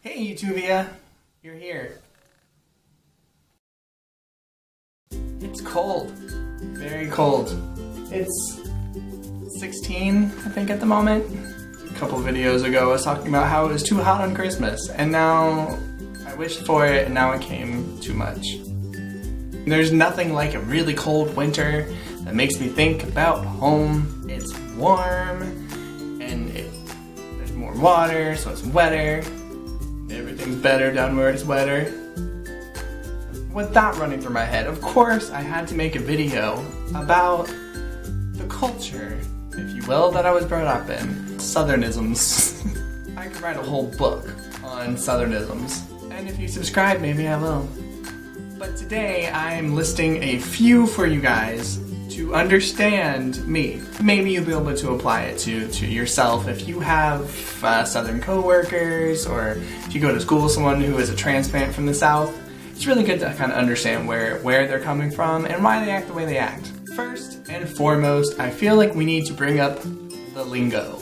Hey YouTubia, you're here. It's cold, very cold. It's 16, I think, at the moment. A couple videos ago I was talking about how it was too hot on Christmas, and now I wished for it and now it came too much. There's nothing like a really cold winter that makes me think about home. It's warm, and there's more water, so it's wetter. Everything's better down where it's wetter. With that running through my head, of course I had to make a video about the culture, if you will, that I was brought up in. Southern-isms. I could write a whole book on Southern-isms, and if you subscribe, maybe I will. But today I'm listing a few for you guys to understand me. Maybe you'll be able to apply it to yourself if you have Southern co-workers, or if you go to school with someone who is a transplant from the South. It's really good to kind of understand where they're coming from and why they act the way they act. First and foremost, I feel like we need to bring up the lingo.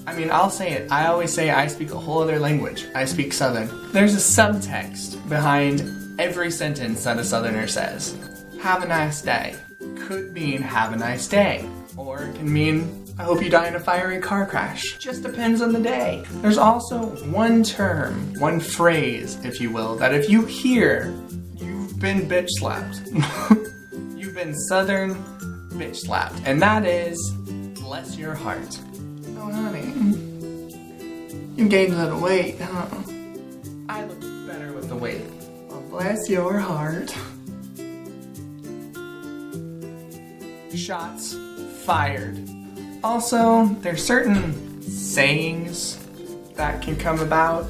I mean, I'll say it. I always say I speak a whole other language. I speak Southern. There's a subtext behind every sentence that a Southerner says. Have a nice day could mean have a nice day, or it can mean I hope you die in a fiery car crash. Just depends on the day. There's also one term, one phrase, if you will, that if you hear, you've been bitch slapped. You've been Southern bitch slapped, and that is bless your heart. Oh honey, you gained a little weight, huh? I look better with the weight. Well, bless your heart. Shots fired. Also, there's certain sayings that can come about,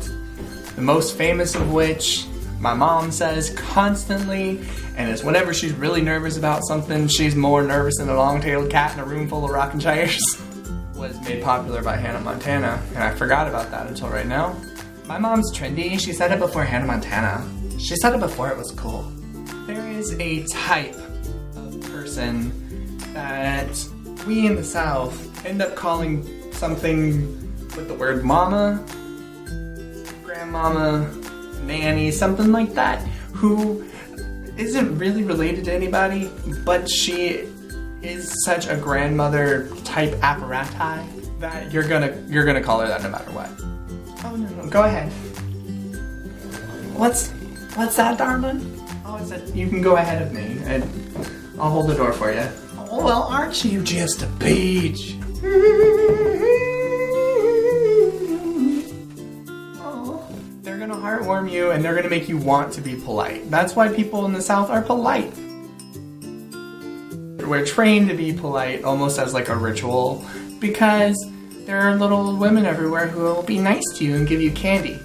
the most famous of which my mom says constantly, and it's whenever she's really nervous about something, she's more nervous than a long-tailed cat in a room full of rocking chairs. Was made popular by Hannah Montana, and I forgot about that until right now. My mom's trendy. She said it before Hannah Montana. She said it before it was cool. There is a type of person that we in the South end up calling something with the word mama, grandmama, nanny, something like that, who isn't really related to anybody, but she is such a grandmother type apparati that you're gonna call her that no matter what. Oh no, go ahead. What's that, darling? Oh, it's that you can go ahead of me and I'll hold the door for you. Oh, well, aren't you just a peach? Oh, they're gonna heartwarm you and they're gonna make you want to be polite. That's why people in the South are polite. We're trained to be polite almost as like a ritual because there are little women everywhere who will be nice to you and give you candy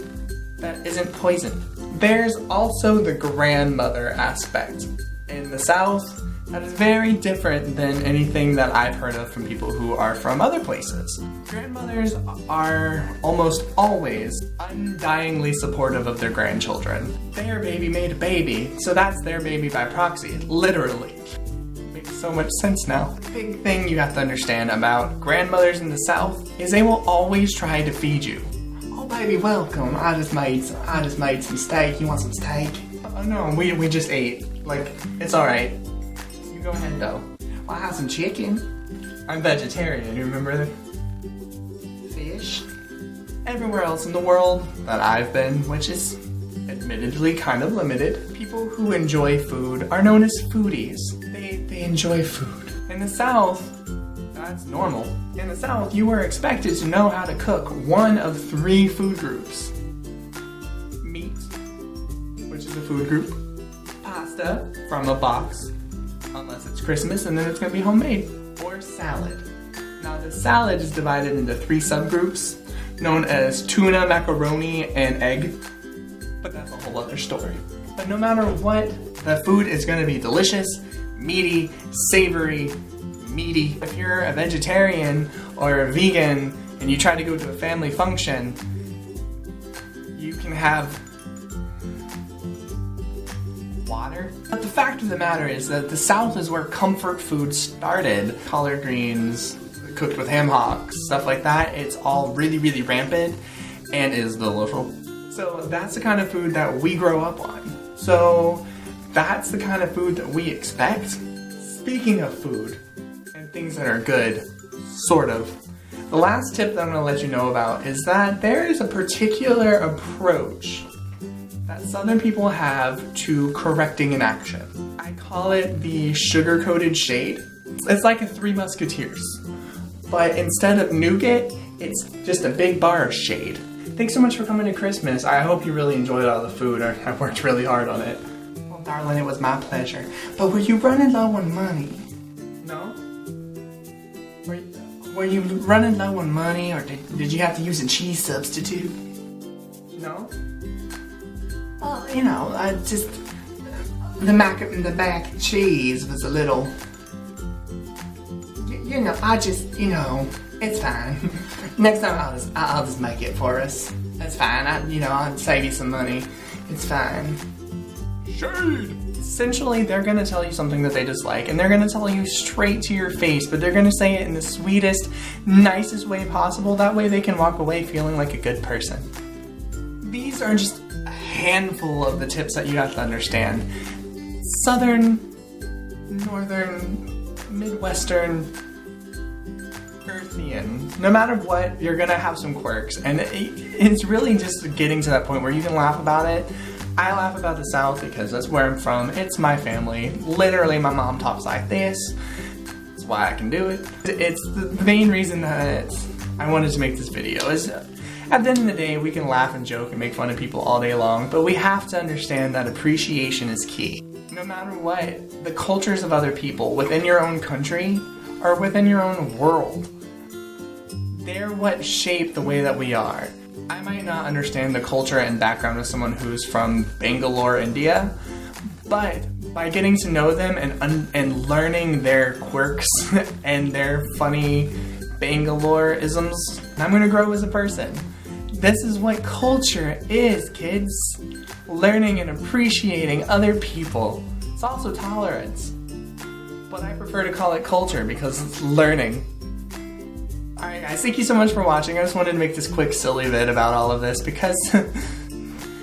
that isn't poison. There's also the grandmother aspect. In the South, that is very different than anything that I've heard of from people who are from other places. Grandmothers are almost always undyingly supportive of their grandchildren. Their baby made a baby, so that's their baby by proxy, literally. Makes so much sense now. The big thing you have to understand about grandmothers in the South is they will always try to feed you. Oh baby, welcome. I just made some steak. You want some steak? Oh no, we just ate. Like, it's alright. Go ahead though. Well, I have some chicken. I'm vegetarian, you remember? Fish. Everywhere else in the world that I've been, which is admittedly kind of limited, people who enjoy food are known as foodies. They enjoy food. In the South, that's normal. In the South, you are expected to know how to cook one of 3 food groups. Meat, which is a food group. Pasta, from a box. Unless it's Christmas, and then it's gonna be homemade. Or salad. Now the salad is divided into 3 subgroups, known as tuna, macaroni, and egg. But that's a whole other story. But no matter what, the food is gonna be delicious, meaty, savory, meaty. If you're a vegetarian or a vegan, and you try to go to a family function, you can have water. But the fact of the matter is that the South is where comfort food started. Collard greens, cooked with ham hocks, stuff like that. It's all really, really rampant and is delicious. So that's the kind of food that we grow up on. So that's the kind of food that we expect. Speaking of food and things that are good, sort of, the last tip that I'm going to let you know about is that there is a particular approach that Southern people have to correcting an action. I call it the sugar-coated shade. It's like a Three Musketeers, but instead of nougat, it's just a big bar of shade. Thanks so much for coming to Christmas. I hope you really enjoyed all the food. I worked really hard on it. Well, darling, it was my pleasure. But were you running low on money? No? Were you running low on money, or did you have to use a cheese substitute? No? Well, you know, the mac and cheese was a little, you know, it's fine. Next time I'll just make it for us. That's fine. I'll save you some money. It's fine. Shade! Essentially, they're gonna tell you something that they dislike, and they're gonna tell you straight to your face, but they're gonna say it in the sweetest, nicest way possible. That way they can walk away feeling like a good person. These are just a handful of the tips that you have to understand. Southern, Northern, Midwestern, Earthian. No matter what, you're gonna have some quirks, and it's really just getting to that point where you can laugh about it. I laugh about the South because that's where I'm from. It's my family. Literally, my mom talks like this. That's why I can do it. It's the main reason that I wanted to make this video is at the end of the day, we can laugh and joke and make fun of people all day long, but we have to understand that appreciation is key. No matter what, the cultures of other people within your own country or within your own world, they're what shape the way that we are. I might not understand the culture and background of someone who's from Bangalore, India, but by getting to know them and learning their quirks and their funny Bangalore-isms, I'm gonna grow as a person. This is what culture is, kids. Learning and appreciating other people. It's also tolerance, but I prefer to call it culture because it's learning. Alright guys, thank you so much for watching. I just wanted to make this quick silly vid about all of this because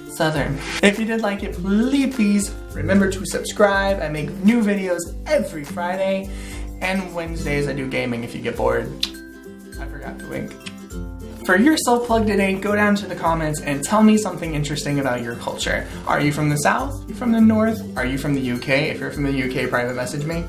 Southern. If you did like it, please remember to subscribe. I make new videos every Friday, and Wednesdays I do gaming if you get bored. I forgot to wink. For your self-plug today, go down to the comments and tell me something interesting about your culture. Are you from the South? Are you from the North? Are you from the UK? If you're from the UK, private message me.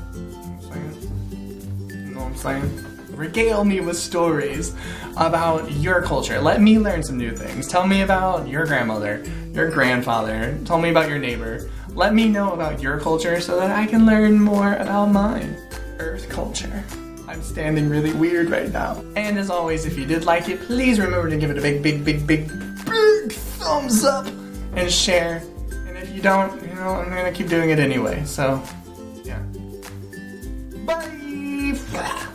You know what I'm saying? Regale me with stories about your culture. Let me learn some new things. Tell me about your grandmother, your grandfather. Tell me about your neighbor. Let me know about your culture so that I can learn more about mine. Earth culture. I'm standing really weird right now. And as always, if you did like it, please remember to give it a big thumbs up and share. And if you don't, I'm gonna keep doing it anyway. So, yeah. Bye!